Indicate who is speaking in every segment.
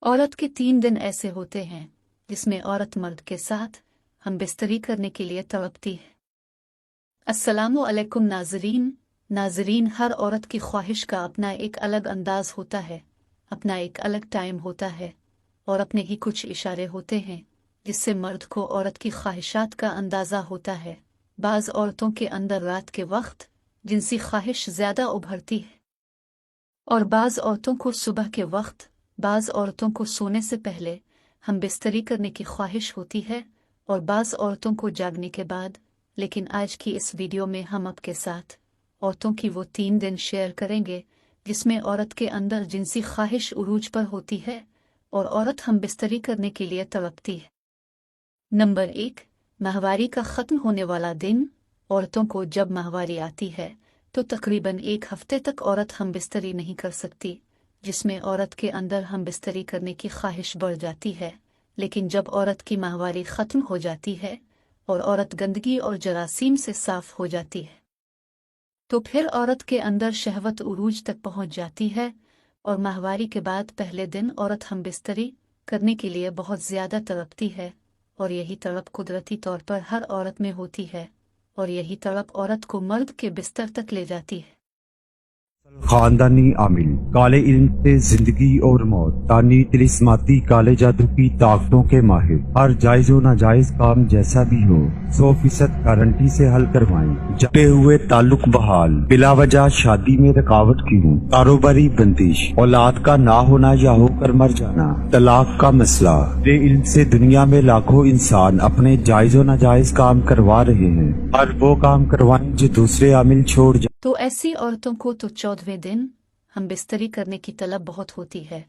Speaker 1: औरत के 3 दिन ऐसे होते हैं जिसमें औरत मर्द के साथ हम बिस्तरी करने के लिए तड़पती है। अस्सलामु अलैकुम नाजरीन, हर औरत की ख्वाहिश का अपना एक अलग अंदाज होता है, अपना एक अलग टाइम होता है और अपने ही कुछ इशारे होते हैं जिससे मर्द को औरत की ख्वाहिशात का अंदाज़ा होता है। बाज़ औरतों के अंदर रात के वक्त जिनसी ख्वाहिश ज़्यादा उभरती है और बाज़ औरतों को सुबह के वक्त, बाज़ औरतों को सोने से पहले हम बिस्तरी करने की ख्वाहिश होती है और बाज़ औरतों को जागने के बाद। लेकिन आज की इस वीडियो में हम आपके साथ औरतों की वो 3 दिन शेयर करेंगे जिसमें औरत के अंदर जिनसी ख्वाहिश उरूज पर होती है और औरत हम बिस्तरी करने के लिए तड़पती है। नंबर 1, माहवारी का ख़त्म होने वाला दिन। औरतों को जब माहवारी आती है तो तकरीबन 1 हफ्ते तक औरत हम बिस्तरी नहीं कर सकती, जिसमें औरत के अंदर हम बिस्तरी करने की ख्वाहिश बढ़ जाती है। लेकिन जब औरत की माहवारी ख़त्म हो जाती है और औरत गंदगी और जरासीम से साफ हो जाती है तो फिर औरत के अंदर शहवत उरूज तक पहुंच जाती है और माहवारी के बाद पहले दिन औरत हम बिस्तरी करने के लिए बहुत ज़्यादा तड़पती है और यही तड़प कुदरती तौर पर हर औरत में होती है और यही तड़प औरत को मर्द के बिस्तर तक ले जाती है।
Speaker 2: खानदानी आमिल काले इल्म से जिंदगी और मौत, तानी तिलिस्माती काले जादू की ताकतों के माहिर। हर जायज व नाजायज काम जैसा भी हो 100% गारंटी से हल करवाएं। जटे हुए ताल्लुक बहाल, बिला वजह शादी में रुकावट क्यों, कारोबारी बंदिश, औलाद का ना होना या होकर मर जाना, तलाक का मसला। बे इल्म से दुनिया में लाखों इंसान अपने जायज व नाजायज काम करवा रहे हैं। और वो काम करवाएं जो दूसरे आमिल छोड़ जाए।
Speaker 1: तो ऐसी औरतों को तो 14वें दिन हम बिस्तरी करने की तलब बहुत होती है।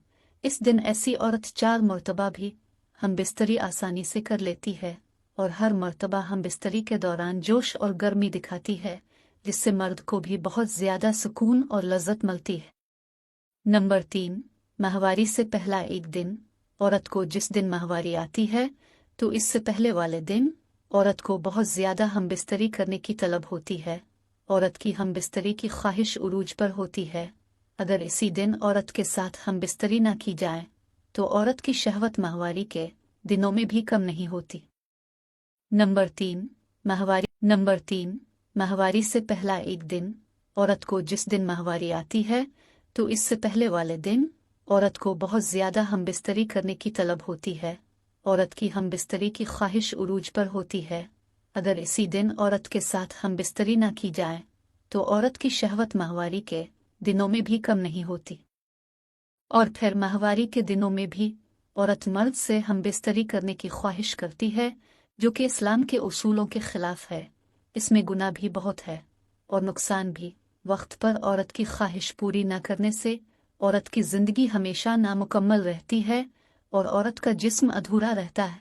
Speaker 1: इस दिन ऐसी औरत 4 मरतबा भी हम बिस्तरी आसानी से कर लेती है और हर मरतबा हम बिस्तरी के दौरान जोश और गर्मी दिखाती है जिससे मर्द को भी बहुत ज़्यादा सुकून और लज्जत मिलती है। नंबर 3, माहवारी से पहला एक दिन। औरत को जिस दिन माहवारी आती है तो इससे पहले वाले दिन औरत को बहुत ज़्यादा हम बिस्तरी करने की तलब होती है। औरत की हम बिस्तरी की ख्वाहिश उरूज पर होती है। अगर इसी दिन औरत के साथ हम बिस्तरी ना की जाए तो औरत की शहवत माहवारी के दिनों में भी कम नहीं होती। नंबर 3, माहवारी से पहला एक दिन। औरत को जिस दिन माहवारी आती है तो इससे पहले वाले दिन औरत को बहुत ज़्यादा हम बिस्तरी करने की तलब होती है। औरत की हम बिस्तरी की ख्वाहिश उरूज पर होती है। अगर इसी दिन औरत के साथ हम बिस्तरी ना की जाए तो औरत की शहवत माहवारी के दिनों में भी कम नहीं होती। और फिर माहवारी के दिनों में भी औरत मर्द से हम बिस्तरी करने की ख्वाहिश करती है, जो कि इस्लाम के उसूलों के खिलाफ है। इसमें गुनाह भी बहुत है और नुकसान भी। वक्त पर औरत की ख्वाहिश पूरी न करने से औरत की ज़िंदगी हमेशा नामुकम्मल रहती है और औरत का जिस्म अधूरा रहता है।